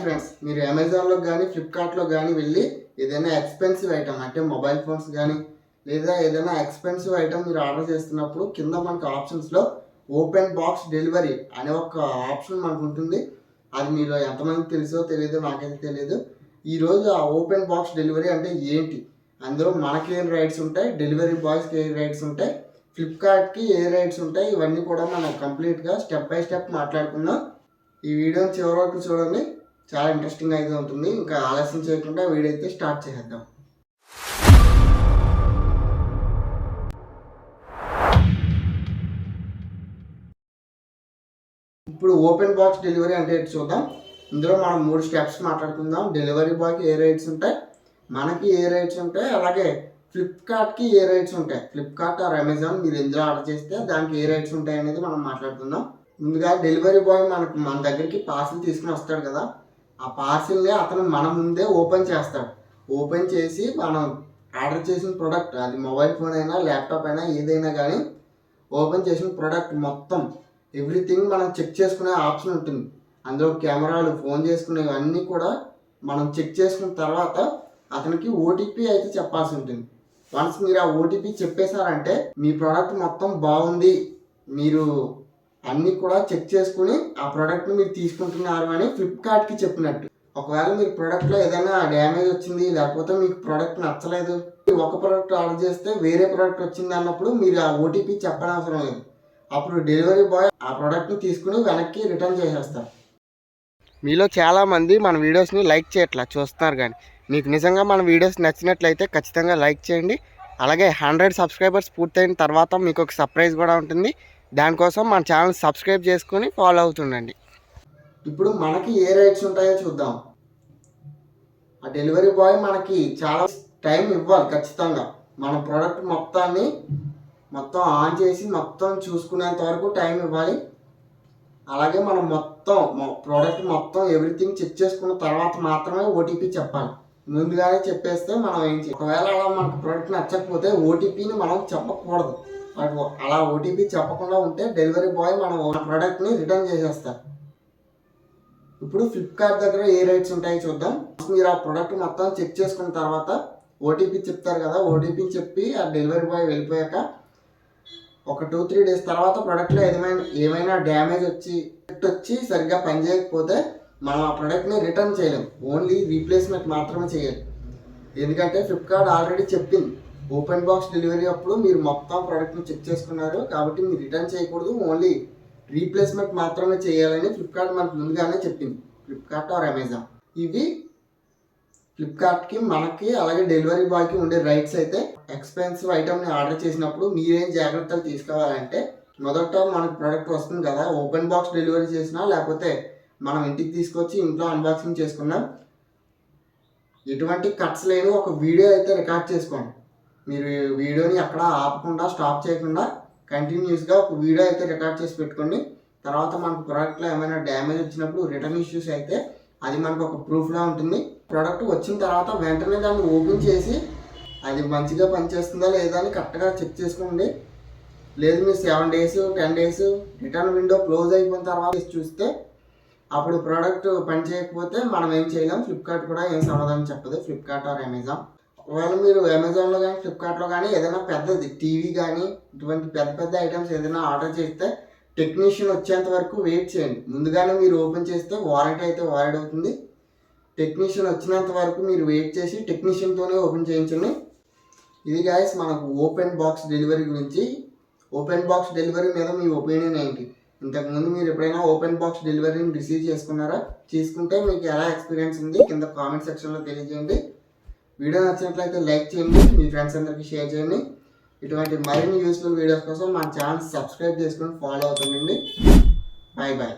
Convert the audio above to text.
Friends, మీరు అమెజాన్లో కానీ ఫ్లిప్కార్ట్లో కానీ వెళ్ళి ఏదైనా ఎక్స్పెన్సివ్ ఐటమ్ అంటే మొబైల్ ఫోన్స్ కానీ లేదా ఏదైనా ఎక్స్పెన్సివ్ ఐటమ్ మీరు ఆర్డర్ చేస్తున్నప్పుడు కింద మనకు ఆప్షన్స్లో ఓపెన్ బాక్స్ డెలివరీ అనే ఒక ఆప్షన్ మనకు ఉంటుంది. అది మీరు ఎంతమందికి తెలుసో తెలియదో నాకైతే తెలియదు. ఈరోజు ఆ ఓపెన్ బాక్స్ డెలివరీ అంటే ఏంటి, అందులో మనకి ఏం రైట్స్ ఉంటాయి, డెలివరీ బాయ్స్కి ఏ రైట్స్ ఉంటాయి, ఫ్లిప్కార్ట్కి ఏ రైట్స్ ఉంటాయి, ఇవన్నీ కూడా మనం కంప్లీట్గా స్టెప్ బై స్టెప్ మాట్లాడుకుందాం. ఈ వీడియోని చివరి వరకు చూడండి, చాలా ఇంట్రెస్టింగ్ అయితే ఉంటుంది. ఇంకా ఆలస్యం చేయకుండా వీడియో అయితే స్టార్ట్ చేద్దాం. ఇప్పుడు ఓపెన్ బాక్స్ డెలివరీ అంటే చూద్దాం. ఇందులో మనం 3 స్టెప్స్ మాట్లాడుకుందాం. డెలివరీ బాయ్కి ఏ రైట్స్ ఉంటాయి, మనకి ఏ రైట్స్ ఉంటాయి, అలాగే ఫ్లిప్కార్ట్కి ఏ రైట్స్ ఉంటాయి. ఫ్లిప్కార్ట్ ఆర్ అమెజాన్ మీరు ఎందులో ఆర్డర్ చేస్తే దానికి ఏ రైట్స్ ఉంటాయి అనేది మనం మాట్లాడుకుందాం. ముందుగా డెలివరీ బాయ్ మన దగ్గరికి పార్సిల్ తీసుకుని వస్తాడు కదా, ఆ పార్సిల్ని అతను మన ముందే ఓపెన్ చేస్తాడు. ఓపెన్ చేసి మనం ఆర్డర్ చేసిన ప్రోడక్ట్, అది మొబైల్ ఫోన్ అయినా ల్యాప్టాప్ అయినా ఏదైనా కానీ, ఓపెన్ చేసిన ప్రోడక్ట్ మొత్తం ఎవ్రీథింగ్ మనం చెక్ చేసుకునే ఆప్షన్ ఉంటుంది. అందులో కెమెరాలు, ఫోన్ చేసుకునేవి అన్నీ కూడా మనం చెక్ చేసుకున్న తర్వాత అతనికి ఓటీపీ అయితే చెప్పాల్సి ఉంటుంది. వన్స్ మీరు ఆ ఓటీపీ చెప్పేశారంటే మీ ప్రోడక్ట్ మొత్తం బాగుంది, మీరు అన్నీ కూడా చెక్ చేసుకుని ఆ ప్రోడక్ట్ని మీరు తీసుకుంటున్నారు అని ఫ్లిప్కార్ట్కి చెప్పినట్టు. ఒకవేళ మీరు ప్రోడక్ట్లో ఏదైనా డ్యామేజ్ వచ్చింది, లేకపోతే మీకు ప్రోడక్ట్ నచ్చలేదు, ఒక ప్రోడక్ట్ ఆర్డర్ చేస్తే వేరే ప్రోడక్ట్ వచ్చింది అన్నప్పుడు మీరు ఆ ఓటీపీ చెప్పనవసరం లేదు. అప్పుడు డెలివరీ బాయ్ ఆ ప్రోడక్ట్ని తీసుకుని వెనక్కి రిటర్న్ చేసేస్తారు. మీలో చాలామంది మన వీడియోస్ని లైక్ చేయట్లా చూస్తున్నారు, కానీ మీకు నిజంగా మన వీడియోస్ నచ్చినట్లయితే ఖచ్చితంగా లైక్ చేయండి. అలాగే 100 సబ్స్క్రైబర్స్ పూర్తయిన తర్వాత మీకు ఒక సర్ప్రైజ్ కూడా ఉంటుంది. దానికోసం మన ఛానల్ సబ్స్క్రైబ్ చేసుకొని ఫాలో అవుతుండండి. ఇప్పుడు మనకి ఏ రైట్స్ ఉంటాయో చూద్దాం. ఆ డెలివరీ బాయ్ మనకి చాలా టైం ఇవ్వాలి ఖచ్చితంగా. మన ప్రోడక్ట్ మొత్తం ఆన్ చేసి మొత్తం చూసుకునేంత వరకు టైం ఇవ్వాలి. అలాగే మనం ప్రోడక్ట్ మొత్తం ఎవ్రీథింగ్ చెక్ చేసుకున్న తర్వాత మాత్రమే ఓటీపీ చెప్పాలి. ముందుగానే చెప్పేస్తే మనం ఏం చేయాలి, ఒకవేళ అలా మనకు ప్రోడక్ట్ నచ్చకపోతే ఓటీపీని మనం చెప్పకూడదు. అలా ఓటీపీ చెప్పకుండా ఉంటే డెలివరీ బాయ్ మన ప్రోడక్ట్ని రిటర్న్ చేసేస్తారు. ఇప్పుడు ఫ్లిప్కార్ట్ దగ్గర ఏ రైట్స్ ఉంటాయో చూద్దాం. మీరు ఆ ప్రోడక్ట్ మొత్తం చెక్ చేసుకున్న తర్వాత ఓటీపీ చెప్తారు కదా, ఓటీపీ చెప్పి ఆ డెలివరీ బాయ్ వెళ్ళిపోయాక ఒక 2-3 డేస్ తర్వాత ప్రోడక్ట్లో ఏమైనా డ్యామేజ్ వచ్చి సరిగ్గా పనిచేయకపోతే మనం ఆ ప్రోడక్ట్ని రిటర్న్ చేయలేం, ఓన్లీ రీప్లేస్మెంట్ మాత్రమే చేయాలి. ఎందుకంటే ఫ్లిప్కార్ట్ ఆల్రెడీ చెప్పింది, ఓపెన్ బాక్స్ డెలివరీ అప్పుడు మీరు మొత్తం ప్రోడక్ట్ని చెక్ చేసుకున్నారు కాబట్టి మీరు రిటర్న్ చేయకూడదు, ఓన్లీ రీప్లేస్మెంట్ మాత్రమే చేయాలని ఫ్లిప్కార్ట్ మనకు ముందుగానే చెప్పింది. ఫ్లిప్కార్ట్ ఆర్ అమెజాన్, ఇవి ఫ్లిప్కార్ట్కి, మనకి, అలాగే డెలివరీ బాయ్కి ఉండే రైట్స్. అయితే ఎక్స్పెన్సివ్ ఐటమ్ని ఆర్డర్ చేసినప్పుడు మీరేం జాగ్రత్తలు తీసుకోవాలంటే, మొదట మనకు ప్రోడక్ట్ వస్తుంది కదా, ఓపెన్ బాక్స్ డెలివరీ చేసినా లేకపోతే మనం ఇంటికి తీసుకొచ్చి ఇంట్లో అన్బాక్సింగ్ చేసుకున్నాం, ఎటువంటి కట్స్ లేని ఒక వీడియో అయితే రికార్డ్ చేసుకోండి. మీరు వీడియోని ఎక్కడ ఆపకుండా, స్టాప్ చేయకుండా కంటిన్యూస్గా ఒక వీడియో అయితే రికార్డ్ చేసి పెట్టుకోండి. తర్వాత మనకు ప్రోడక్ట్లో ఏమైనా డ్యామేజ్ వచ్చినప్పుడు రిటర్న్ ఇష్యూస్ అయితే అది మనకు ఒక ప్రూఫ్లా ఉంటుంది. ప్రోడక్ట్ వచ్చిన తర్వాత వెంటనే దాన్ని ఓపెన్ చేసి అది మంచిగా పనిచేస్తుందా లేదా అని కరెక్ట్గా చెక్ చేసుకోండి. లేదు మీరు 7 days 10 days return window close అయిపోయిన తర్వాత చూస్తే అప్పుడు ప్రోడక్ట్ పని చేయకపోతే మనం ఏం చేయలేం. ఫ్లిప్కార్ట్ కూడా ఏం సమాధానం చెప్పదు, ఫ్లిప్కార్ట్ ఆర్ అమెజాన్. ఒకవేళ మీరు అమెజాన్లో కానీ ఫ్లిప్కార్ట్లో కానీ ఏదైనా పెద్దది టీవీ కానీ ఇటువంటి పెద్ద ఐటమ్స్ ఏదైనా ఆర్డర్ చేస్తే టెక్నీషియన్ వచ్చేంత వరకు వెయిట్ చేయండి. ముందుగానే మీరు ఓపెన్ చేస్తే వారంటీ అయితే వాయిడ్ అవుతుంది. టెక్నీషియన్ వచ్చినంత వరకు మీరు వెయిట్ చేసి టెక్నీషియన్తోనే ఓపెన్ చేయించండి. ఇది గాయస్ మనకు ఓపెన్ బాక్స్ డెలివరీ గురించి. ఓపెన్ బాక్స్ డెలివరీ మీద మీ ఒపీనియన్ ఏంటి? ఇంతకుముందు మీరు ఎప్పుడైనా ఓపెన్ బాక్స్ డెలివరీని రిసీవ్ చేసుకున్నారా? చేసుకుంటే మీకు ఎలా ఎక్స్పీరియన్స్ ఉంది కింద కామెంట్ సెక్షన్లో తెలియజేయండి. వీడియో నచ్చినట్లయితే లైక్ చేయండి, మీ ఫ్రెండ్స్ అందరికీ షేర్ చేయండి. ఇటువంటి మరిన్ని యూస్ఫుల్ వీడియోస్ కోసం మా ఛానల్ సబ్స్క్రైబ్ చేసుకొని ఫాలో అవుతుండండి. Bye bye.